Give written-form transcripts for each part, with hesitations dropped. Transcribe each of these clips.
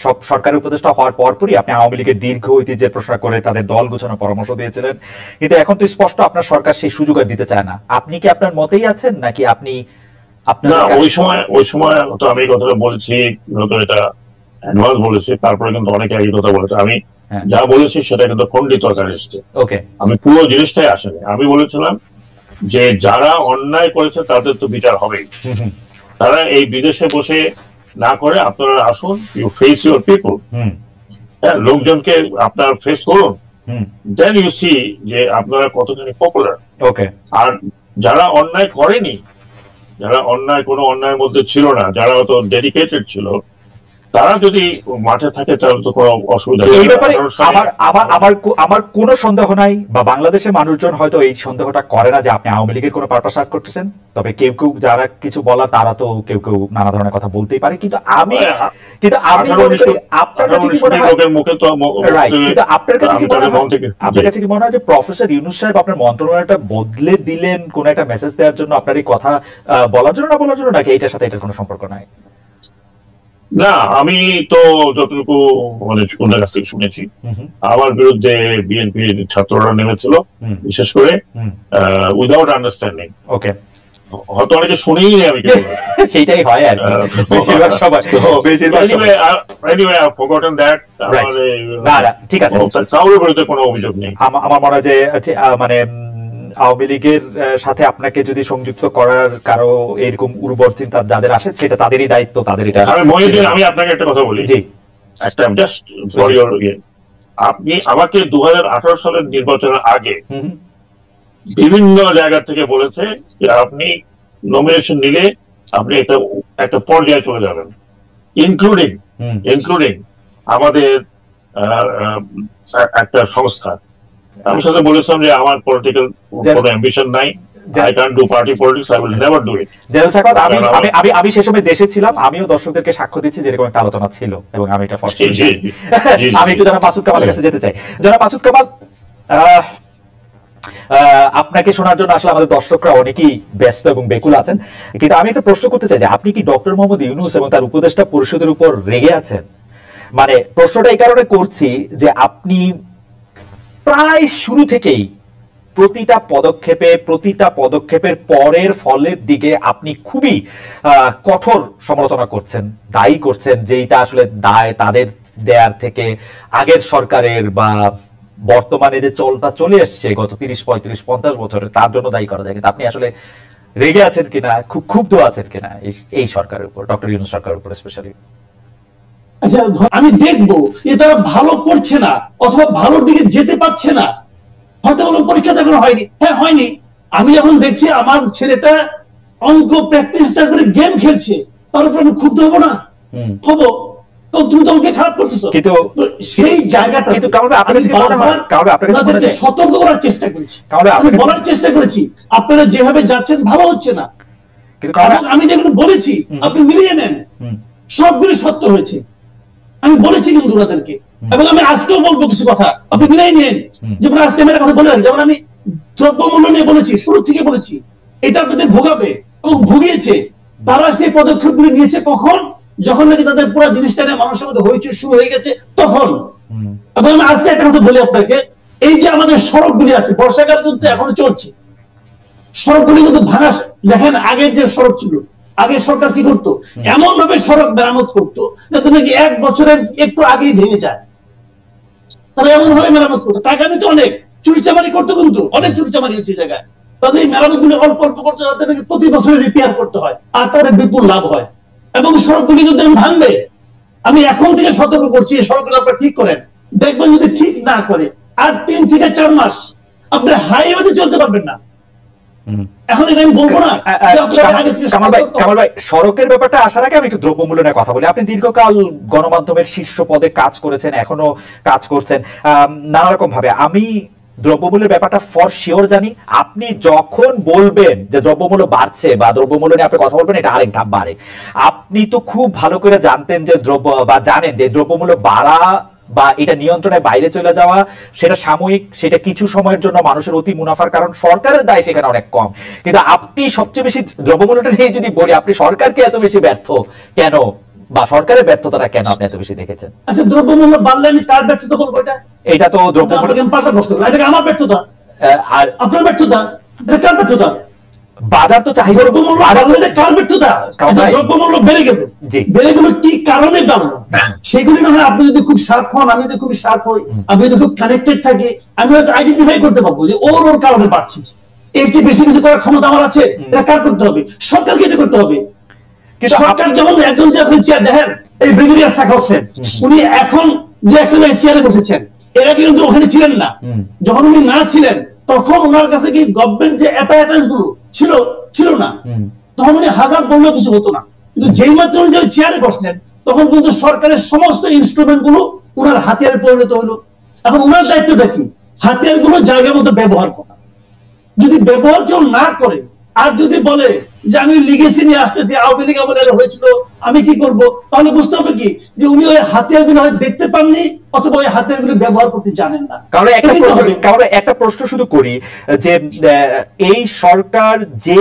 সব সরকারের উপদেষ্টা হওয়ার পরপরই আপনি আওয়ামী লীগের দীর্ঘ ঐতিহ্যের প্রশ্ন করে তাদের দল গোছানোর পরামর্শ দিয়েছিলেন, কিন্তু এখন তো স্পষ্ট আপনার সরকার সেই সুযোগ আর দিতে চায় না। আপনি কি আপনার মতেই আছেন নাকি আপনি না, ওই সময় তো আমি কথাটা বলেছি, হয়তো এটা অ্যাডভান্স বলেছি, তারপরে কিন্তু অনেকে এই কথা বলেছে। আমি যা বলেছি সেটা কিন্তু খণ্ডিত আকারে এসেছে, আমি পুরো জিনিসটাই আসেনি। আমি বলেছিলাম যে যারা অন্যায় করেছে তাদের তো বিচার হবেই, তারা এই বিদেশে বসে না করে আপনারা আসুন, ইউ ফেস ইউর পিপল, লোকজনকে আপনার ফেস করুন, দেন ইউ সি যে আপনারা কতখানি পপুলার। আর যারা অন্যায় করেনি, যারা কোনো অন্যায়ের মধ্যে ছিল না, যারা অত ডেডিকেটেড ছিল, তারা যদি মাঠে থাকে তাহলে তো কোনো অসুবিধা নেই। এই ব্যাপারে আমার কোনো সন্দেহ নাই, বা বাংলাদেশের মানুষজন হয়তো এই সন্দেহটা করে না যে আপনি আওয়ামী লীগের কোনো পারপাস সার্ভ করতেছেন। তবে কেউ কেউ যারা কিছু বলা, তারা তো কেউ কেউ নানা ধরনের কথা বলতেই পারে, কিন্তু আমি আপনার কাছে কি মনে হয়, আপনার কাছে কি মনে হয় যে প্রফেসর ইউনূস সাহেব আপনার মন্ত্রণালয়টা বদলে দিলেন কোন একটা মেসেজ দেওয়ার জন্য, আপনার এই কথা বলার জন্য, না বলার জন্য, নাকি এটার সাথে এটার কোনো সম্পর্ক নাই? না, আমি তো যতটুকু ওনার কাছ থেকে শুনেছি, আমার বিরুদ্ধে বিএনপির ছাত্ররা নেমেছিল, বিশেষ করে উইদাউট আন্ডারস্ট্যান্ডিং। হয়তো অনেকে শুনেই নেই আমি কিছু, সেটাই হয় আর বেশিরভাগ সময়। ঠিক আছে, কারোর বিরুদ্ধে কোনো অভিযোগ নেই। আমার মনে হয় যে মানে আওয়ামী লীগের সাথে আপনাকে যদি সংযুক্ত করার কারো এরকম উর্বর চিন্তা যাদের আসে, সেটা তাদেরই দায়িত্ব, তাদের এটা। আমি আপনাকে একটা কথা বলি, একটা জাস্ট ফর ইওর ইয়ে, আপনি আমাকে 2018 সালের নির্বাচনের আগে বিভিন্ন জায়গা থেকে বলেছে যে আপনি নমিনেশন নিলে আপনি একটা পর্যায়ে চলে যাবেন, ইনক্লুডিং আমাদের একটা সংস্থা। আমি সাথে বলেছিলাম যে আমার পলিটিক্যাল কোনো অ্যাম্বিশন নাই, I can't do party politics, I will never do it. আমি সে সময় দেশে ছিলাম, আমিও দর্শকদেরকে সাক্ষ্য দিচ্ছি যে এরকম একটা আলোচনা ছিল, এবং আমি এটা আমি একটু জনাব মাসুদ কামালের কাছে যেতে চাই। জনাব মাসুদ কামাল, আপনাকে শোনার জন্য আসলে আমাদের দর্শকরা অনেকেই ব্যস্ত এবং বেকুল আছেন, কিন্তু আমি একটা প্রশ্ন করতে চাই যে আপনি কি ডক্টর মোহাম্মদ ইউনূস এবং তার উপদেষ্টা পরিষদের উপর রেগে আছেন? মানে প্রশ্নটা এই কারণে করছি যে আপনি প্রায় শুরু থেকেই প্রতিটা পদক্ষেপের পরের ফলের দিকে আপনি খুবই কঠোর সমালোচনা করছেন, দায়ী করছেন, যে এটা আসলে দায় তাদের দেয়ার থেকে আগের সরকারের বা বর্তমানে যে চলে এসছে গত 30, 35, 50 বছরে, তার জন্য দায়ী করা যায়। কিন্তু আপনি আসলে রেগে আছেন কিনা, খুব ক্ষুব্ধ আছেন কিনা এই সরকারের উপর, ডক্টর ইউনূস সরকারের উপর স্পেশালি? আচ্ছা, আমি দেখবো যে তারা ভালো করছে না অথবা ভালোর দিকে যেতে পারছে না, হয়তো পরীক্ষা যখন হয়নি, হ্যাঁ হয়নি, আমি যখন দেখছি আমার ছেলেটা অঙ্ক প্র্যাকটিসটা করে গেম খেলছে, তার উপর আমি ক্ষুব্ধ হবো না? হবো। তো তুমি তো আমাকে খারাপ করতেছো, কিন্তু সেই জায়গাটা আপনাদেরকে সতর্ক করার চেষ্টা করেছি, আমি বলার চেষ্টা করেছি আপনারা যেভাবে যাচ্ছেন ভালো হচ্ছে না। আমি যেগুলো বলেছি আপনি মিলিয়ে নেন, সবগুলো সত্য হয়েছে, আমি বলেছি কিন্তু ওনাদেরকে, এবং আমি আজকেও বলবো কিছু কথা, আপনি মিলাই নেন। যেমন আজকে আমি একটা কথা বলে রাখি, যেমন আমি দ্রব্যমূল্য নিয়ে বলেছি, শুরু থেকে বলেছি এটা আপনাদের ভোগাবে, এবং ভুগিয়েছে। তারা সেই পদক্ষেপগুলি নিয়েছে কখন? যখন নাকি তাদের পুরো জিনিসটা নিয়ে মানুষের মধ্যে হইচই শুরু হয়ে গেছে তখন। এবং আমি আজকে একটা কথা বলি আপনাকে, এই যে আমাদের সড়কগুলি আছে, বর্ষাকাল কিন্তু এখনো চলছে, সড়কগুলি কিন্তু ভাঙা। দেখেন আগের যে সড়ক ছিল, আগের সরকার কি করতো? এমন ভাবে সড়ক মেরামত করতো যাতে নাকি 1 বছরের একটু আগেই ভেঙে যায়। তারা এমন ভাবে মেরামত করতো, টাকা নিত অনেক, চুরিচামারি করতো, কিন্তু অনেক চুরিচামারি হচ্ছে জায়গায়। তাদের এই মেরামত গুলো অল্প অল্প করতো যাতে নাকি প্রতি বছরে রিপেয়ার করতে হয়, আর তাদের বিপুল লাভ হয়। এবং সড়কগুলি কিন্তু ভাঙবে। আমি এখন থেকে সতর্ক করছি, এই সড়কগুলো আপনারা ঠিক করেন। দেখবেন যদি ঠিক না করে আর 3 থেকে 4 মাস আপনি হাইওয়েতে চলতে পারবেন না। এখন এটা আমি বলবো না। কামাল ভাই, সড়কের ব্যাপারটা আসার আগে আমি একটু দ্রব্যমূল্য নিয়ে কথা বলি। আপনি দীর্ঘকাল গণমাধ্যমের শীর্ষ পদে কাজ করেছেন, এখনো কাজ করছেন নানা রকম ভাবে। আমি দ্রব্যমূল্যের ব্যাপারটা ফর শিওর জানি। আপনি যখন বলবেন যে দ্রব্যমূল্য বাড়ছে বা দ্রব্যমূল্য নিয়ে আপনি কথা বলবেন, এটা আরেক ধাপ বাড়ে। আপনি তো খুব ভালো করে জানতেন যে জানেন যে দ্রব্যমূল্য বাড়া বা এটা নিয়ন্ত্রণের বাইরে চলে যাওয়া সেটা সাময়িক, সেটা কিছু সময়ের জন্য মানুষের অতি মুনাফার কারণ, সরকারের দায় সেখানে অনেক কম। কিন্তু আপনি সবচেয়ে বেশি দ্রব্যমূল্যটা নিয়ে যদি বলি, আপনি সরকারকে এত বেশি ব্যর্থ কেন বা সরকারের ব্যর্থতাটা কেন আপনি এত বেশি দেখেছেন? আচ্ছা, দ্রব্যমূল্য বাড়লে আমি কার ব্যর্থতা বলবো? এটা তো দ্রব্যমূল্য পাল্টা প্রশ্ন, এটা আমার ব্যর্থতা আর আপনার ব্যর্থতা? এটা কার ব্যর্থতা? বাজার তো চাহিদা, দ্রব্যমূল্য বাড়লে এটা কার ব্যর্থতা? দ্রব্যমূল্য বেড়ে গেল, বেড়ে গেল কি কারণে বাড়লো সেগুলি না হয় আপনি যদি খুব শার্প হন, আমি যদি খুব শার্প হই, আমি যদি খুব কানেক্টেড থাকি, আমি হয়তো আইডেন্টিফাই করতে পারবো যে ওর কারণে বাড়ছে। এর চেয়ে বেশি কিছু করার ক্ষমতা আমার আছে? এটা কার করতে হবে? সরকারকে এটা করতে হবে। সরকার যেমন একজন যে এখন চেয়ার দেখেন, এই ব্রিগেডিয়ার সাখাওয়াত হোসেন, উনি এখন যে একটা জায়গায় চেয়ারে বসেছেন, এরা কিন্তু ওখানে ছিলেন না। যখন উনি না ছিলেন তখন ওনার কাছে কি গভর্নমেন্ট যে অ্যাপারেটাস গুলো ছিল না, তখন উনি হাজার বললেও কিছু হতো না। কিন্তু যেই মাত্র উনি চেয়ারে বসলেন তখন কিন্তু সরকারের সমস্ত ইনস্ট্রুমেন্ট গুলো ওনার হাতিয়ারে পরিণত হলো। এখন ওনার দায়িত্বটা কি? হাতিয়ার গুলো জায়গার মতো ব্যবহার করা। যদি ব্যবহার কেউ না করে আর যদি বলে যে আমি লিগেসি নিয়ে আসতেছি, আওয়ামী লীগ আমলে হয়েছিল, আমি কি করব, তাহলে বুঝতে হবে কি যে উনি ওই হাতিয়ারগুলো হয়তো দেখতে পাননি অথবা ওই হাতিয়ারগুলো ব্যবহার করতে জানেন না। কারণ একটা প্রশ্ন শুধু করি যে এই সরকার যে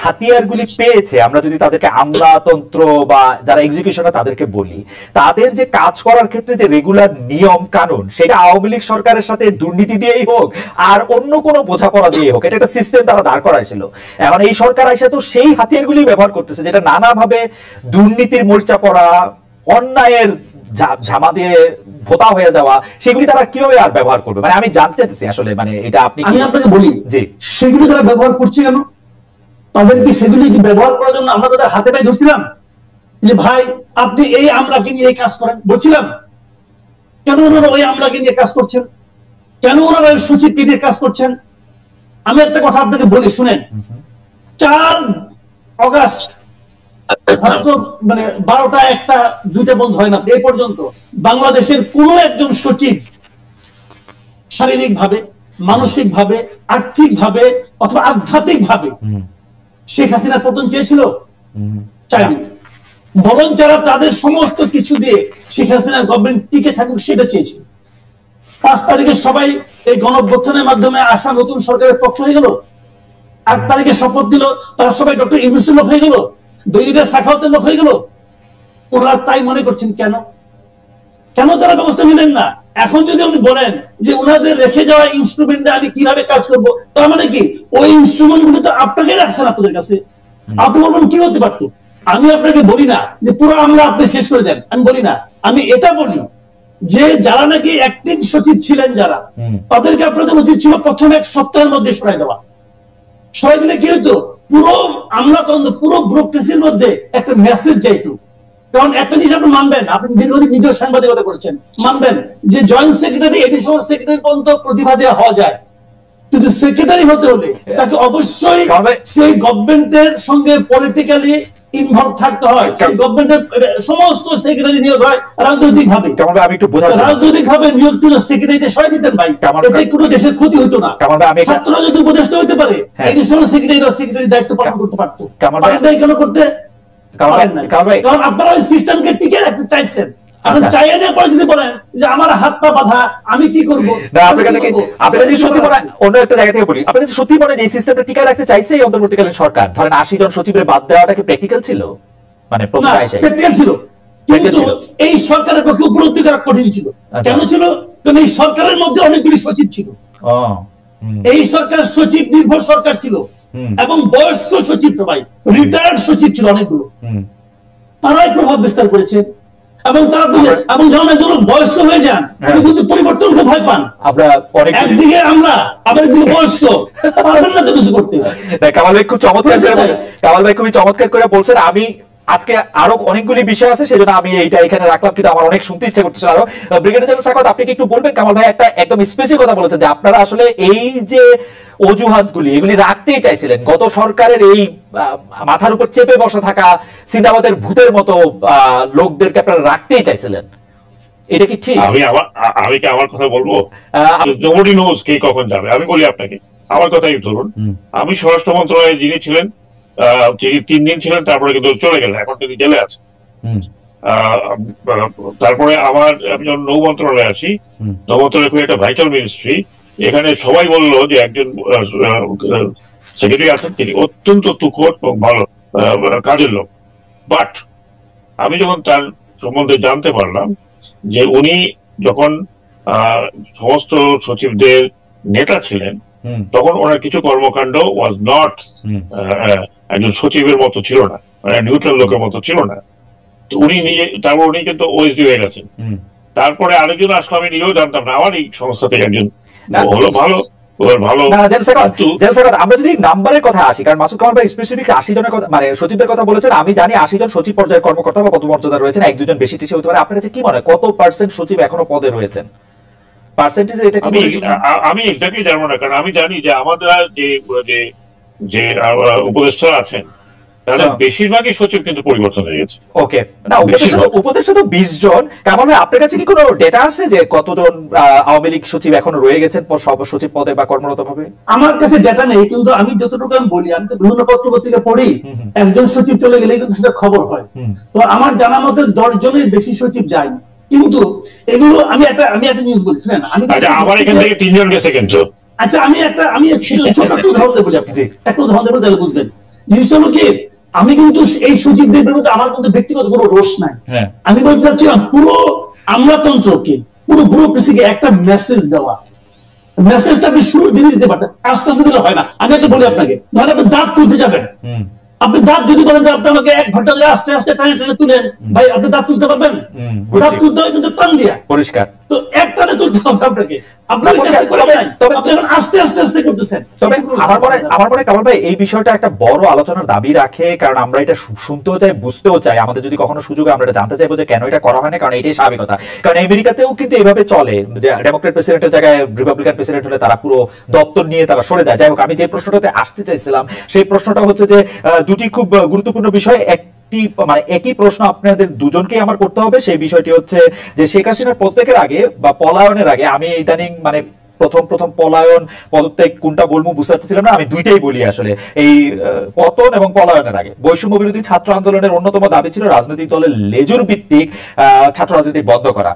হাতিয়ারগুলি পেয়েছে, আমরা যদি তাদেরকে আমলাতন্ত্র বা যারা এক্সিকিউশনার তাদেরকে বলি, তাদের যে কাজ করার ক্ষেত্রে যে রেগুলার নিয়ম কানুন, সেটা আওয়ামী লীগ সরকারের সাথে দুর্নীতি দিয়েই হোক আর অন্য কোনো বোঝাপড়া দিয়ে হোক, এটা একটা সিস্টেম তারা দাঁড় করাইছিল। এখন এই সরকার আইসা তো সেই হাতিয়ারগুলি ব্যবহার করতেছে, যেটা নানাভাবে দুর্নীতির মোর্চা পড়া, অন্যায়ের ঝামা দিয়ে ভোতা হয়ে যাওয়া, সেগুলি তারা কিভাবে আর ব্যবহার করবে? মানে আমি জানতে চাইতেছি আসলে, মানে এটা আমি আপনাকে বলি যে সেগুলি তারা ব্যবহার করছে কেন? তাদের কি সেগুলি কি ব্যবহার করার জন্য আমরা তাদের হাতে পায়ে ধরছিলাম যে ভাই আপনি এই আমলাকে নিয়ে এই কাজ করেন? বলছিলাম কেন ওনারা ওই আমলাকে নিয়ে কাজ করছেন? কেন ওনারা ওই সচিবকে নিয়ে কাজ করছেন? আমি একটা কথা আপনাকে বলি, শুনেন। 4 অগাস্ট মানে 12টা 1টা 2টা বন্ধ হয় না এ পর্যন্ত বাংলাদেশের কোন একজন সচিব শারীরিক ভাবে, মানসিক ভাবে, আর্থিক ভাবে অথবা আধ্যাত্মিক ভাবে শেখ হাসিনা পতন চেয়েছিল? চায়নি। বরং যারা তাদের সমস্ত কিছু দিয়ে শেখ হাসিনা গভর্নমেন্ট টিকে থাকুক সেটা চেয়েছিল। 5 তারিখে সবাই এই গণঅভ্যুত্থানের মাধ্যমে আসা নতুন সরকারের পক্ষ হয়ে গেল। 8 তারিখে শপথ দিল, তারা সবাই ডক্টর ইউনূসের লোক হয়ে গেল, ব্রিগেডিয়ার সাখাওয়াতের লোক হয়ে গেল। ওনারা তাই মনে করছেন কেন? কেন তারা ব্যবস্থা নিলেন না? এখন যদি আপনি বলেন যে ওনাদের রেখে যাওয়া ইনস্ট্রুমেন্ট আমি কিভাবে কাজ করব, তার মানে কি ওই ইনস্ট্রুমেন্ট গুলো তো আপনাকে রাখছেন আপনাদের কাছে। আপনি বলবেন কি হতে পারতো? আমি আপনাকে বলি না যে পুরো আমলা আপনি শেষ করে দেন, আমি বলি না। আমি এটা বলি যে যারা নাকি অ্যাক্টিং সচিব ছিলেন যারা, তাদেরকে আপনাদের উচিত ছিল প্রথমে 1 সপ্তাহের মধ্যে সরাই দেওয়া। সরাই দিলে কি হতো? পুরো আমলাতন্ত্র, পুরো ব্যুরোক্রেসির মধ্যে একটা মেসেজ যাইতো। কারণ একটা জিনিস আপনি মানবেন, আপনি দীর্ঘদিন নিজের সাংবাদিকতা করেছেন, মানবেন যে জয়েন্ট সেক্রেটারি, এডিশনাল সেক্রেটারি পর্যন্ত প্রতিভা দেওয়া হওয়া যায়, কিন্তু সেক্রেটারি হতে হলে তাকে অবশ্যই সেই গভর্নমেন্টের সঙ্গে পলিটিক্যালি ইনভলভ থাকতে হয়। সেই গভর্নমেন্টের সমস্ত সেক্রেটারি নিয়োগ হয় রাজনৈতিক ভাবে। আমি একটু রাজনৈতিক ভাবে নিয়োগ করে সেক্রেটারিতে সরাই দিতেন ভাই, এতে কোনো দেশের ক্ষতি হতো না। ছাত্ররা যদি উপদেষ্টা হইতে পারে, এডিশনাল সেক্রেটারি সেক্রেটারি দায়িত্ব পালন করতে পারতো। কেন করতে? কারণ আপনারা ওই সিস্টেমকে টিকে রাখতে চাইছেন। আপনি চাইয়ে না পরে যদি বলেন যে আমার হাত পা বাঁধা, আমি কি করব? অন্য একটা জায়গা থেকে বলি, আপনাদের সত্যি মনে যে সিস্টেমটা টিকে রাখতে চাইছে এই অন্তর্বর্তীকালীন সরকার? ধরেন 80 জন সচিবের বাদ দেওয়াটা কি প্র্যাকটিক্যাল ছিল? মানে প্র্যাকটিক্যাল ছিল, কিন্তু এই সরকারের পক্ষে উপলব্ধি করা কঠিন ছিল। কেন ছিল? কারণ এই সরকারের মধ্যে অনেকগুলি সচিব ছিল। এই সরকার সচিব নির্ভর সরকার ছিল এবং বয়স্ক সচিব সবাই, রিটায়ার্ড সচিব ছিল অনেকগুলো। তারাই প্রভাব বিস্তার করেছে এবং তারা এবং যখন একজন বয়স্ক হয়ে যান আপনি কিন্তু পরিবর্তনকে ভয় পান। একদিকে আমরা, আবার একদিকে বয়স্ক, পারবেন না তো কিছু করতে। কামাল ভাই খুব চমৎকার করে বলছেন। আমি আজকে আরো অনেকগুলি বিষয় আছে, সেজন্য আমি এইটা এখানে রাখলাম, কিন্তু আমার অনেক শুনতে ইচ্ছা করতেছে আরো। ব্রিগেডিয়ার জেনারেল সাখাওয়াত, আপনি কি একটু বলবেন? কামাল ভাই একটা একদম স্পেসিফিক কথা বলেছেন যে আপনারা আসলে এই যে অজুহাতগুলি এগুলি রাখতেই চাইছিলেন, গত সরকারের এই মাথার উপর চেপে বসে থাকা সিন্দাবাদের ভূতের মতো লোকদেরকে আপনারা রাখতেই চাইছিলেন, এটা কি ঠিক? আমি কি আমার কথা বলবো? নোবডি নোজ কে কখন যাবে। আমি বলি আপনাকে আমার কথাই ধরুন, আমি স্বরাষ্ট্র মন্ত্রণালয়ে যিনি ছিলেন, তিনি 3 দিন ছিলেন, তারপরে কিন্তু চলে গেলেন, এখন তিনি জেলে আছে। তারপরে আমি যখন নৌ মন্ত্রণালয়ে আসি, নৌ মন্ত্রণালয় খুব একটা ভাইটাল মিনিস্ট্রি, এখানে সবাই বললো যে একজন সেক্রেটারি আছেন, তিনি অত্যন্ত তুখোড় এবং ভালো কাজের লোক। বাট আমি যখন তার সম্বন্ধে জানতে পারলাম যে উনি যখন সমস্ত সচিবদের নেতা ছিলেন, তখন ওনার কিছু কর্মকাণ্ড ওয়াজ নট একজন সচিবের মতো ছিল না, মানে নিউট্রাল লোকের মতো ছিল না। তো উনি নিজে, তারপর উনি কিন্তু ওএসডি হয়ে গেছেন। তারপরে আরেকজন আসলে আমি নিজেও জানতাম না, আমার এই সংস্থা থেকে একজন হলো ভালো আমরা যদি নাম্বারের কথা আসি, কারণ মাসুদ কামাল ভাই স্পেসিফিক 80 জনের কথা, মানে সচিবদের কথা বলেছেন। আমি জানি 80 জন সচিব পর্যায়ের কর্মকর্তা বা পদমর্যাদা রয়েছেন, এক দুজন বেশি টিসি হতে পারে। আপনার কাছে কি মনে হয় কত পার্সেন্ট সচিব এখনো পদে রয়েছেন? পার্সেন্টেজ এটা কি আমি এক্স্যাক্টলি জানবো না, কারণ আমি জানি যে আমাদের যে উপদেষ্টা আছেন তাহলে বেশিরভাগই সচিব কিন্তু পরিবর্তন হয়ে গেছে। ওকে, না উপদেষ্টা তো 20 জন। কারণ আপনার কাছে কি কোনো ডেটা আছে যে কতজন আওয়ামী লীগ সচিব এখনো রয়ে গেছেন সচিব পদে বা কর্মরত ভাবে? আমার কাছে ডেটা নেই, কিন্তু আমি যতটুকু আমি বলি, আমি তো বিভিন্ন পত্র পত্রিকা পড়ি, একজন সচিব চলে গেলে কিন্তু সেটা খবর হয়। তো আমার জানা মতে 10 জনের বেশি সচিব যায়নি। কিন্তু এগুলো আমি একটা জিনিস বলি, শুনেন, আমার এখান থেকে 3 জন গেছে কিন্তু। আচ্ছা, আমি ছোট একটা উদাহরণ দেবো আপনাকে, একটা উদাহরণ দেবো, তাহলে বুঝবেন। জিনিস হলো কি, আমি কিন্তু এই সচিবদের বিরুদ্ধে আমার কিন্তু ব্যক্তিগত কোনো রোষ নাই। আমি বলতে চাচ্ছিলাম পুরো আমলাতন্ত্রকে, পুরো ব্যুরোক্রেসিকে একটা মেসেজ দেওয়া। মেসেজটা আপনি শুরু দিতে পারতেন, আস্তে আস্তে দিলে হয় না। আমি একটা বলি আপনাকে, ধরেন আপনি দাঁত তুলতে যাবেন, আপনি দাঁত যদি বলেন যে আপনি আমাকে 1 ঘন্টা ধরে আস্তে আস্তে টানে টানে তুলেন, ভাই আপনি দাঁত তুলতে পারবেন? দাঁত তুলতে হয় কিন্তু টান দিয়া, পরিষ্কার। তো এক টানে তুলতে হবে আপনাকে। এই বিষয়টা একটা বড় আলোচনার দাবি রাখে, কারণ আমরা এটা শুনতেও চাই, বুঝতেও চাই। আমাদের যদি কখনো সুযোগ, আমরা এটা জানতে চাইবো যে কেন এটা করা হয় না, কারণ এটাই স্বাভাবিকতা। কারণ আমেরিকাতেও কিন্তু এইভাবে চলে যে ডেমোক্রেট প্রেসিডেন্টের জায়গায় রিপাবলিকান প্রেসিডেন্ট হলে তারা পুরো দপ্তর নিয়ে তারা সরে যায়। যাই হোক, আমি যে প্রশ্নটাতে আসতে চাইছিলাম সেই প্রশ্নটা হচ্ছে যে দুটি খুব গুরুত্বপূর্ণ বিষয়। মানে একই প্রশ্ন আপনাদের দুজনকেই আমার করতে হবে। সেই বিষয়টি হচ্ছে যে শেখ হাসিনার পদত্যাগের আগে বা পলায়নের আগে, আমি ইদানিং মানে প্রথম পলায়ন পদত্যাগ কোনটা বলবো বুঝতে পারছিলাম না, আমি দুইটাই বলি আসলে। এই পতন এবং পলায়নের আগে বৈষম্য বিরোধী ছাত্র আন্দোলনের অন্যতম দাবি ছিল রাজনৈতিক দলের লেজুর ভিত্তিক ছাত্র রাজনীতি বন্ধ করা।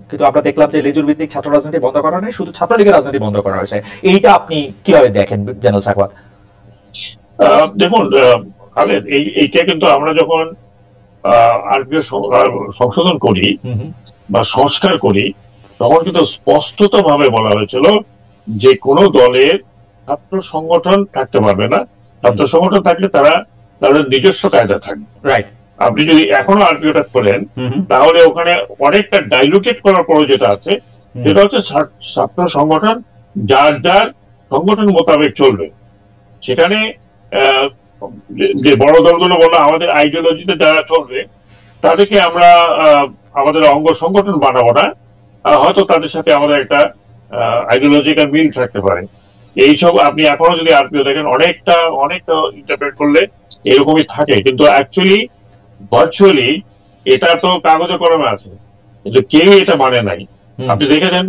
কিন্তু আমরা দেখলাম যে লেজুর ভিত্তিক ছাত্র রাজনীতি বন্ধ করা নয়, শুধু ছাত্রলীগের রাজনীতি বন্ধ করা হয়েছে। এইটা আপনি কিভাবে দেখেন জেনারেল সাকওয়াত? দেখুন এইটা কিন্তু আমরা যখন আরপিও সংশোধন করি বা সংস্কার করি, তখন কিন্তু স্পষ্টত ভাবে বলা হয়েছিল যে কোনো দলের ছাত্র সংগঠন থাকতে পারবে না। ছাত্র সংগঠন থাকলে তারা তাদের নিজস্ব কায়দা থাকবে। রাইট। আপনি যদি এখনো আরপিওটা করেন, তাহলে ওখানে অনেকটা ডাইলুটেড করার পরে যেটা আছে সেটা হচ্ছে ছাত্র সংগঠন যার যার সংগঠন মোতাবেক চলবে। সেখানে যে বড় দলগুলো বললো আমাদের আইডিওলজিতে যারা চলবে তাদেরকে আমরা আমাদের অঙ্গ সংগঠন বানাবো না, হয়তো তাদের সাথে আমাদের একটা আইডিওলজিক্যাল মিল থাকতে পারে। এইসব আপনি এখনো যদি আরপিও দেখেন অনেকটা ইন্টারপ্রেট করলে এরকমই থাকে, কিন্তু অ্যাকচুয়ালি ভার্চুয়ালি এটা তো কাগজে কলমে আছে, কিন্তু কেউ এটা মানে নাই। আপনি দেখেছেন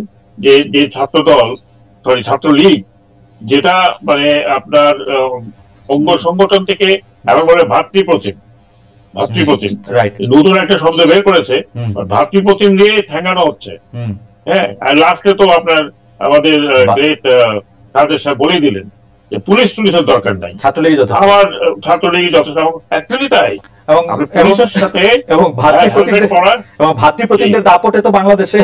যে ছাত্রলীগ যেটা মানে আপনার অঙ্গ সংগঠন থেকে এখন বলে ভাতৃপ্রতিম নতুন একটা শব্দ বের করেছে, ভাতৃপ্রতিম দিয়ে ঠেঙ্গানো হচ্ছে। হ্যাঁ, আর লাস্টে তো আপনার আমাদের গ্রেট কাদের সাহেব বলেই দিলেন যে পুলিশের দরকার নাই, আমার ছাত্রলীগই যথেষ্ট। অ্যাকচুয়ালি তাই, এবং পুলিশের সাথে এবং ভাতৃপ্রতিমদের দাপটে তো বাংলাদেশে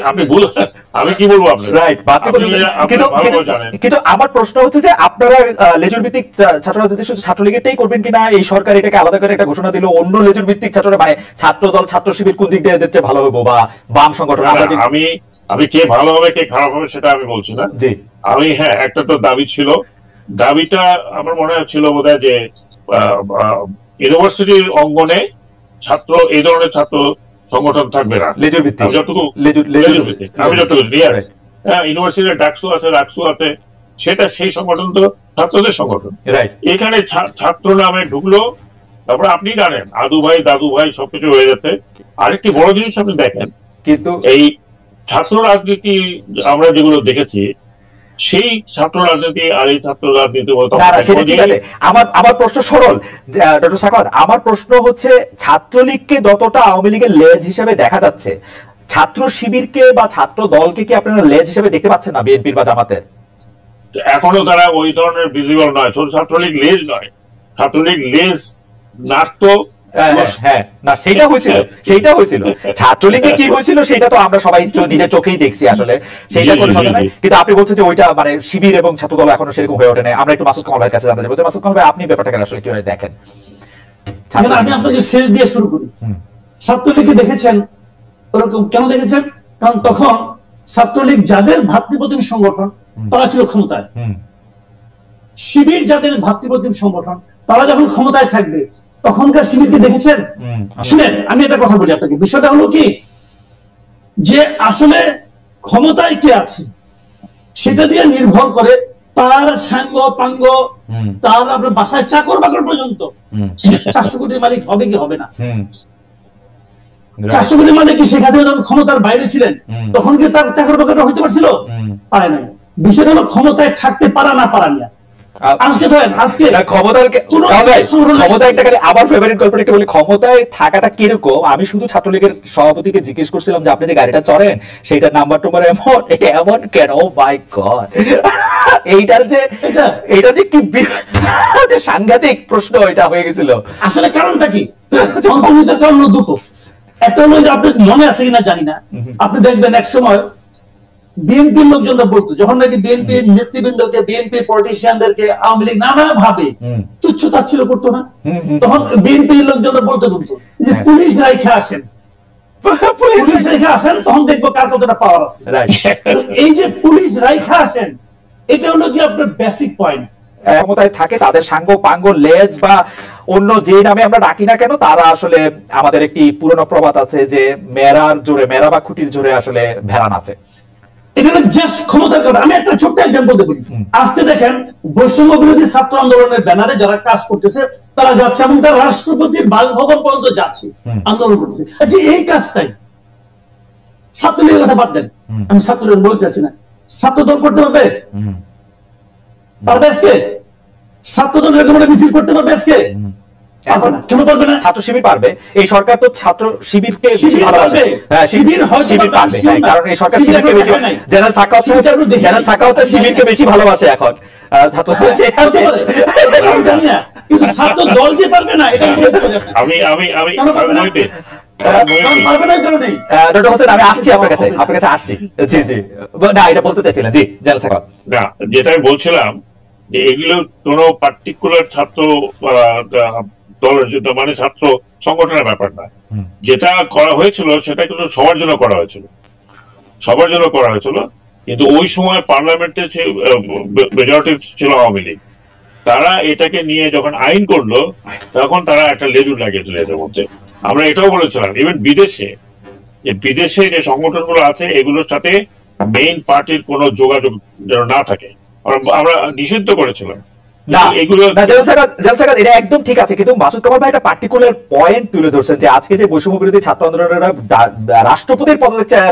আপনি বলছেন, আমি কি বলবো কিন্তু আমার প্রশ্ন হচ্ছে যে আপনারা লেজুর ভিত্তিক ছাত্র রাজনীতি শুধু ছাত্রলীগেরটাই করবেন কিনা? এই সরকার এটাকে আলাদা করে একটা ঘোষণা দিল, অন্য লেজুর ভিত্তিক ছাত্র মানে ছাত্র দল ছাত্র শিবির কোন দিক দিয়ে দেখতে ভালো হবে বা বাম সংগঠন? আমি কে ভালো হবে কে খারাপ হবে সেটা আমি বলছি না। জি, আমি হ্যাঁ একটা তো দাবি ছিল, দাবিটা আমার মনে ছিল বোধহয় যে ইউনিভার্সিটির অঙ্গনে এই ধরনের ছাত্র সংগঠন থাকবে না, লেজুর ভিত্তিক। আমি যতটুকু ইউনিভার্সিটির ডাকসু আছে সেটা সেই সংগঠন তো ছাত্রদের সংগঠন। এখানে ছাত্র নামে ঢুকলো, তারপরে আপনি জানেন দাদু ভাই সবকিছু হয়ে যাচ্ছে। আরেকটি বড় জিনিস আপনি দেখেন, কিন্তু এই ছাত্র রাজনীতি আমরা যেগুলো দেখেছি সেই ছাত্র রাজনীতি আর এই ছাত্র রাজনীতি আমার প্রশ্ন সরল ডক্টর সাকওয়াত, আমার প্রশ্ন হচ্ছে ছাত্রলীগকে যতটা আওয়ামী লীগের লেজ হিসেবে দেখা যাচ্ছে, ছাত্র শিবিরকে বা ছাত্র দলকে কি আপনারা লেজ হিসেবে দেখতে পাচ্ছেন না বিএনপির বা জামাতের? এখনো তারা ওই ধরনের ভিজিবল নয়, ছোট ছাত্রলীগ লেজ নয়, ছাত্রলীগ লেজ নাড়তো। হ্যাঁ, না সেটা হয়েছিল ছাত্রলীগে কি হয়েছিল সেটা তো আমরা সবাই নিজের চোখেই দেখছি আসলে, সেইটা কোনো কথা নাই। কিন্তু আপনি বলছেন যে ওইটা মানে শিবির এবং ছাত্রদল এখনো সেরকম হয়ে ওঠে না। আমরা একটু মাসুদ কামাল ভাইয়ের কাছে জানতে চাইবো, মাসুদ কামাল ভাই আপনি ব্যাপারটাকে আসলে কিভাবে দেখেন? আমি আপনাকে শেষ দিয়ে শুরু করি। ছাত্রলীগকে দেখেছেন ওরকম কেন দেখেছেন? কারণ তখন ছাত্রলীগ যাদের ভাতৃপ্রতিম সংগঠন তারা ছিল ক্ষমতায়, শিবির যাদের ভাতৃপ্রতিম সংগঠন তারা যখন ক্ষমতায় থাকবে তখনকার শিবিরকে দেখেছেন? শুনেন আমি একটা কথা বলি আপনাকে, বিষয়টা হলো কি যে আসলে ক্ষমতায় কে আছে সেটা দিয়ে নির্ভর করে তার সাঙ্গ পাঙ্গ, তার আপনার বাসায় চাকর বাকর পর্যন্ত 400 কোটির মালিক হবে কি হবে না। 400 কোটির মালিক কি শেখ হাসিনা যখন ক্ষমতার বাইরে ছিলেন তখন কি তার চাকর বাকরটা হইতে পারছিল? পারে নাই। বিষয়টা হলো ক্ষমতায় থাকতে পারা না পারা নিয়ে। ক্ষমতায় থাকাটা কিরকম, আমি শুধু ছাত্রলীগের সভাপতিকে জিজ্ঞেস করছিলাম যে আপনি যে গাড়িটা চড়েন সেটা নাম্বার টুম্বার এমন, এটা এমন কেন? ও মাই গড, এইটার যে কি সাংঘাতিক প্রশ্ন এটা হয়ে গেছিল। আসলে কারণটা কি? কারণ দুটো। একটা হলো যে আপনি মনে আছে কিনা জানি না, আপনি দেখবেন এক সময় বিএনপির লোকজনরা বলতো যখন নাকি বিএনপির নেতৃবৃন্দকে, বিএনপি পলিটিশিয়ানদেরকে আওয়ামী লীগ নানা ভাবে তুচ্ছ তাচ্ছিল্য করতো না, তখন বিএনপির লোকজনরা বলতে বলতো যে পুলিশ রাইখে আসেন, পুলিশ রাইখে আসেন, তখন দেখবো কার কতটা পাওয়ার আছে। এই যে পুলিশ রাইখে আসেন, এটা হলো কি আপনার বেসিক পয়েন্ট। ক্ষমতায় থাকে তাদের সাঙ্গ পাঙ্গ লেজ বা অন্য যে নামে আমরা ডাকি না কেন, তারা আসলে আমাদের একটি পুরনো প্রবাদ আছে যে মেরার জোরে, মেরা বা খুঁটির জোরে আসলে ভেড়া নাচে। এখানে জাস্ট ক্ষমতার কথা। আমি একটা ছোট্ট এক্সাম্পল দেব। আজকে দেখেন বৈষম্য বিরোধী ছাত্র আন্দোলনের ব্যানারে যারা কাজ করতেছে তারা যাচ্ছে এবং তারা রাষ্ট্রপতির বাসভবন পর্যন্ত যাচ্ছে, আন্দোলন করতেছে। আচ্ছা এই কাজটাই ছাত্রলীগের কথা বাদ দেন, আমি ছাত্রলীগ বলতে চাচ্ছি না, ছাত্র দল করতে পারবে? পারবে আজকে? ছাত্র দল এরকম একটা মিছিল করতে পারবে আজকে? কেন পারবে না? ছাত্র শিবির পারবে। এই সরকার তো ছাত্র শিবিরকে ভালোবাসে। শিবির পারবে, কারণ এই সরকার শিবিরকে বেশি, জেনারেল সাকাওয়াত শিবিরকে বেশি ভালোবাসে এখন। ছাত্র জানি না, কিন্তু ছাত্র দল যে পারবে না এটা আমি ডক্টর হোসেন আমি আসছি আপনার কাছে আসছি। জি জি, না এটা বলতে চাইছিলেন। জি জেনারেল সাকাওয়াত। না, যেটা আমি বলছিলাম যে এগুলো কোন পার্টিকুলার ছাত্র দলের জন্য, মানে ছাত্র সংগঠনের ব্যাপার না। যেটা করা হয়েছিল সেটা কিন্তু সবার জন্য করা হয়েছিল, সবার জন্য করা হয়েছিল। কিন্তু ওই সময় পার্লামেন্টে মেজরিটি ছিল আওয়ামী লীগ, তারা এটাকে নিয়ে যখন আইন করলো তখন তারা একটা লেজুর লাগিয়েছিল এদের মধ্যে। আমরা এটাও বলেছিলাম ইভেন বিদেশে যে সংগঠনগুলো আছে এগুলোর সাথে মেইন পার্টির কোনো যোগাযোগ যেন না থাকে, আমরা নিষিদ্ধ করেছিলাম। এটা একদম ঠিক আছে, কিন্তু মাসুদ কামাল ভাই একটা পার্টিকুলার পয়েন্ট তুলে ধরছেন যে আজকে যে বৈষম্য বিরোধী ছাত্র আন্দোলনেরা রাষ্ট্রপতির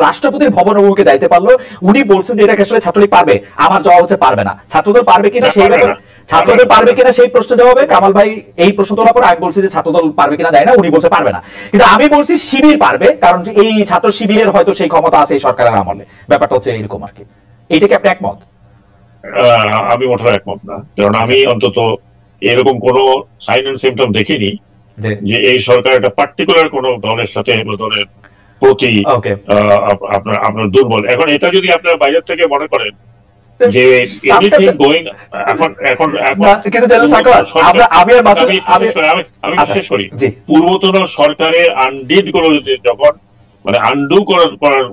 রাষ্ট্রপতির ভবন অভিমুখে দায়িত্ব পারলো, উনি বলছেন যে এটাকে আসলে ছাত্রলীগ পারবে। আমার জবাব হচ্ছে পারবে না। ছাত্রদল পারবে কিনা সেই ব্যাপারে, ছাত্রদল পারবে কিনা সেই প্রশ্ন জবাবে কামাল ভাই এই প্রশ্ন তোলার পর আমি বলছি যে ছাত্রদল পারবে কিনা দেয় না, উনি বলছে পারবে না। কিন্তু আমি বলছি শিবির পারবে, কারণ এই ছাত্র শিবিরের হয়তো সেই ক্ষমতা আছে এই সরকারের আমলে। ব্যাপারটা হচ্ছে এরকম আর কি। এইটাকে আপনি একমত? আমি মোটেও একমত না, কারণ আমি অন্তত এরকম কোন সাইন এন্ড সিম্পটম দেখিনি যে এই সরকার একটা পার্টিকুলার কোন দলের সাথে দলের প্রতি আপনার দুর্বল। এখন এটা যদি আপনার বাইরের থেকে মনে করেন যে এনিথিং গোয়িং এখন আমি শেষ করি, পূর্বতন সরকারের আনডিড গুলো যখন মানে আনডু করার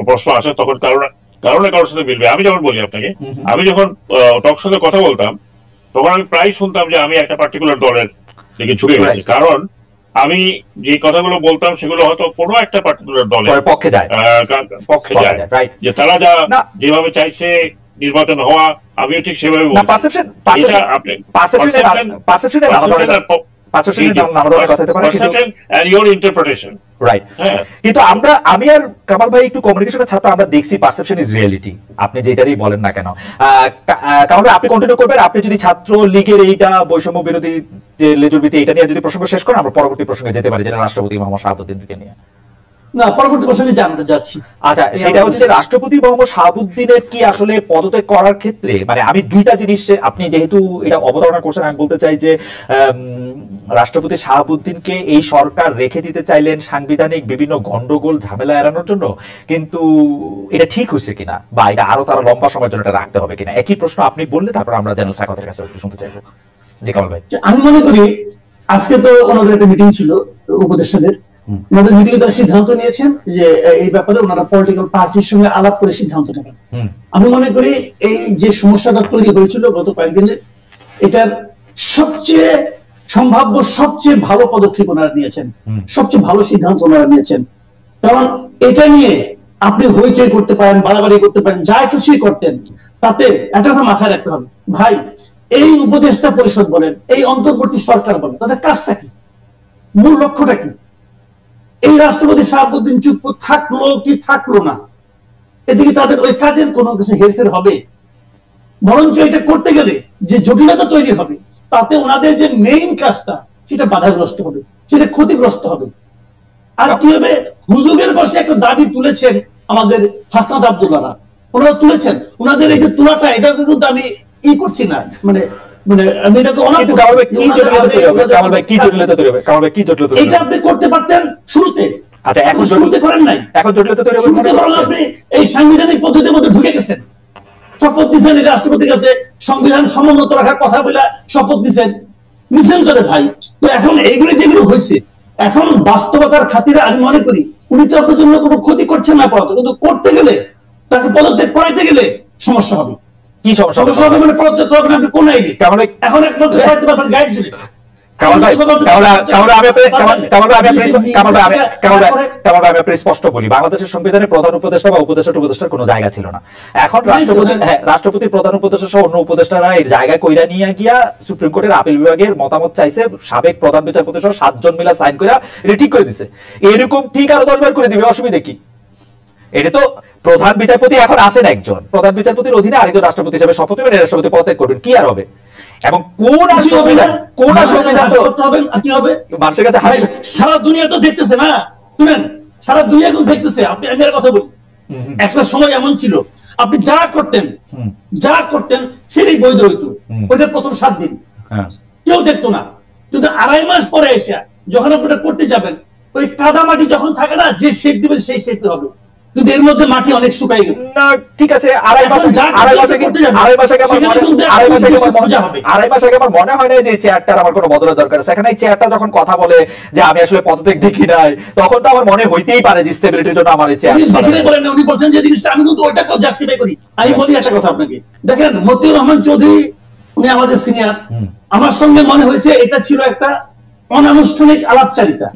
প্রশ্ন আসে তখন কারোর সাথে মিলবে। আমি যখন বলি আপনাকে, আমি যখন টক শোতে কথা বলতাম তখন আমি প্রায় শুনতাম যে আমি একটা পার্টিকুলার দলের দিকে ঝুঁকে গেছি, কারণ আমি যে কথাগুলো বলতাম সেগুলো হয়তো কোনো একটা পার্টিকুলার দলের পক্ষে যায়, যে তারা যেভাবে চাইছে নির্বাচন হওয়া আমিও ঠিক সেভাবে কিন্তু আমি আর কামাল ভাই একটু কমিউনিকেশনের ছাত্র, আমরা দেখছি পারসেপশন ইজ রিয়েলিটি, আপনি যেটারই বলেন না কেন। কামাল ভাই আপনি কন্টিনিউ করবেন, আপনি যদি ছাত্র লীগের এইটা বৈষম্য বিরোধী যে লেজুর ভিত্তি এটা নিয়ে যদি প্রসঙ্গ শেষ করেন আমরা পরবর্তী প্রসঙ্গে যেতে পারি, যেটা রাষ্ট্রপতি মোহাম্মদ শাহাবুদ্দিনকে নিয়ে। না, পরবর্তী প্রসঙ্গে জানতে যাচ্ছি। আচ্ছা, সেটা হচ্ছে যে রাষ্ট্রপতি মোহাম্মদ শাহাবুদ্দিনের কি আসলে পদত্যাগ করার ক্ষেত্রে, মানে আমি দুইটা জিনিস, আপনি যেহেতু এটা অবতারণা করছেন, আমি বলতে চাই যে রাষ্ট্রপতি শাহাবুদ্দিনকে এই সরকার রেখে দিতে চাইলেন সাংবিধানিক বিভিন্ন গন্ডগোল ঝামেলা এড়ানোর জন্য, কিন্তু এটা ঠিক হয়েছে কিনা, বা এটা আরো তারা লম্বা সময়ের জন্য এটা রাখতে হবে কিনা, একই প্রশ্ন আপনি বললে তারপর আমরা জেনারেল সাখাওয়াতের কাছে একটু শুনতে চাইবো। জি কামাল ভাই। আমি মনে করি আজকে তো ওনাদের একটা মিটিং ছিল উপদেষ্টাদের, ওনাদের মিটিংয়ে তারা সিদ্ধান্ত নিয়েছেন যে এই ব্যাপারে ওনারা পলিটিক্যাল পার্টির সঙ্গে আলাপ করে সিদ্ধান্ত নেবেন। আমি মনে করি এই যে সমস্যাটা তৈরি হয়েছিল গত কয়েকদিনে, এটার সবচেয়ে সম্ভাব্য সবচেয়ে ভালো পদক্ষেপ ওনারা নিয়েছেন, সবচেয়ে ভালো সিদ্ধান্ত ওনারা নিয়েছেন। কারণ এটা নিয়ে আপনি হইচই করতে পারেন, বাড়াবাড়ি করতে পারেন, যা কিছুই করতেন, তাতে একটা কথা মাথায় রাখতে হবে ভাই, এই উপদেষ্টা পরিষদ বলেন, এই অন্তর্বর্তী সরকার বলেন, তাদের কাজটা কি, মূল লক্ষ্যটা কি? এই রাষ্ট্রপতি শাহাবুদ্দিন চুপ থাকলো কি থাকলো না, এদিকে তাদের ওই কাজের কোনো কিছু হেরফের হবে? বরঞ্চ এটা করতে গেলে যে জটিলতা তৈরি হবে, তাতে ওনাদের যে মেইন কাজটা সেটা বাধাগ্রস্ত হবে, সেটা ক্ষতিগ্রস্ত হবে। আর কি হবে, হুজুগের বসে একটা দাবি তুলেছেন আমাদের হাসনাত আব্দুল্লাহরা, ওনারা তুলেছেন, ওনাদের এই যে তোলাটা, এটা কিন্তু আমি করছি না, মানে আমি এটাকে এটা আপনি করতে পারতেন শুরুতে। আচ্ছা, এখন শুরুতে করেন নাই, এখন শুরুতে বরং আপনি এই সাংবিধানিক পদ্ধতির মধ্যে ঢুকে গেছেন, শপথ দিচ্ছেন রাষ্ট্রপতির কাছে সংবিধান সমুন্নত রাখার কথা বলে শপথ দিচ্ছেন, নিছেন করে ভাই। তো এখন এইগুলি যেগুলো হয়েছে, এখন বাস্তবতার খাতিরে আমি মনে করি উনি তো আপনার জন্য কোনো ক্ষতি করছেন না পারত, কিন্তু করতে গেলে তাকে পদত্যাগ করাইতে গেলে সমস্যা হবে। কি সমস্যা হবে? মানে পদত্যাগ করবেন আপনি কোন আইডি? এখন একমাত্র গাইড দিলে স্পষ্ট বলি, বাংলাদেশের সংবিধানে প্রধান উপদেষ্টা বা উপদেষ্টার কোনো জায়গা ছিল না। এখন রাষ্ট্রপতি প্রধান উপদেষ্টা সহ অন্য উপদেষ্টারা এর জায়গা কইরা নিয়ে গিয়া সুপ্রিম কোর্টের আপিল বিভাগের মতামত চাইছে, সাবেক প্রধান বিচারপতি সহ 7 জন মিলা সাইন করে এটা ঠিক করে দিছে। এরকম ঠিক আরো 10 বার করে দিবে, অসুবিধা কি? এটা তো প্রধান বিচারপতি এখন আসেন একজন, প্রধান বিচারপতির অধীনে আরেকজন রাষ্ট্রপতি হিসেবে শপথ নেবেন, রাষ্ট্রপতি পদত্যাগ করবেন, কি আর হবে? এবং কোন সংবিধান কি হবে মানুষের কাছে সারা দুনিয়া তো দেখতেছে না, শুনেন, সারা দুনিয়া কিন্তু দেখতেছে। আপনি আমি কথা বলি, একটা সময় এমন ছিল আপনি যা করতেন সেটাই বৈধ হইতো, ওইটা প্রথম 7 দিন কেউ দেখতো না, কিন্তু 2.5 মাস পরে এসে যখন আপনি করতে যাবেন, ওই কাদা মাটি যখন থাকে না, যে শেপ দিবেন সেই শেপে হবে, কিন্তু এর মধ্যে মাটি অনেক শুকাই গেছে। না ঠিক আছে, 2.5 মাস আগে আমার মনে হয় না যে চেয়ারটার আমার কোনো বদলের দরকার আছে। এখানে চেয়ারটা যখন কথা বলে যে আমি আসলে পদত্যাগ দেখি নাই, তখন তো আমার মনে হইতেই পারে যে স্টেবিলিটির জন্য আমার এই চেয়ার বলেন। উনি বলছেন যে জিনিসটা, আমি কিন্তু ওইটাকে জাস্টিফাই করি। আমি বলি একটা কথা আপনাকে, দেখেন মতিউর রহমান চৌধুরী উনি আমাদের সিনিয়র, আমার সঙ্গে মনে হয়েছে এটা ছিল একটা অনানুষ্ঠানিক আলাপচারিতা।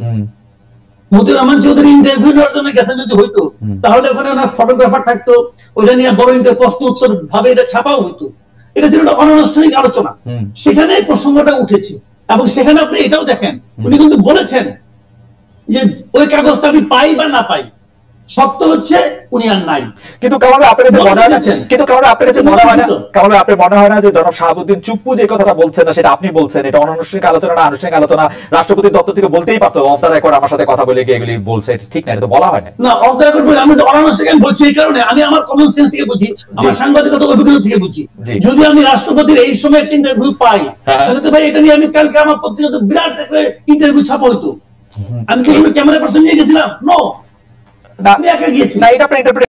মতিউর রহমান চৌধুরী ইন্টারভিউ নেওয়ার জন্য গেছেন, যদি হইতো তাহলে ওখানে ওনার ফটোগ্রাফার থাকতো, ওইটা নিয়ে বড় প্রশ্ন উত্তর ভাবে এটা ছাপাও হইতো। এটা ছিল একটা অনানুষ্ঠানিক আলোচনা, সেখানে প্রসঙ্গটা উঠেছে। এবং সেখানে আপনি এটাও দেখেন, উনি কিন্তু বলেছেন যে ওই কাগজটা আমি পাই বা না পাই, সত্য হচ্ছে উনি আর নাই। কিন্তু কারণ আপনার কাছে মনে হয় না, আপনার মনে হয় না যে জনাব শাহাবুদ্দিন চুপ্পু যে কথাটা বলছেন না সেটা আপনি বলছেন, এটা অনানুষ্ঠানিক আলোচনা না আনুষ্ঠানিক আলোচনা, রাষ্ট্রপতির দপ্তর থেকে বলতেই পারতো অফ দ্য রেকর্ড আমার সাথে কথা বলে গিয়ে এগুলি বলছে, ঠিক না? এটা তো বলা হয় না। না, অফ দ্য রেকর্ড বলে আমি অনানুষ্ঠানিক বলছি এই কারণে, আমি আমার কমন সেন্স থেকে বুঝি, আমার সাংবাদিকতা অভিজ্ঞতা থেকে বুঝি। যদি আমি রাষ্ট্রপতির এই সময় একটা ইন্টারভিউ পাই, তাহলে তো ভাই এটা নিয়ে আমি কালকে আমার পত্রিকাতে বিরাট ইন্টারভিউ ছাপা হইতো। আমি কি ক্যামেরা পার্সন নিয়ে গেছিলাম? নো, আমি একা গিয়েছি না, এটা আপনার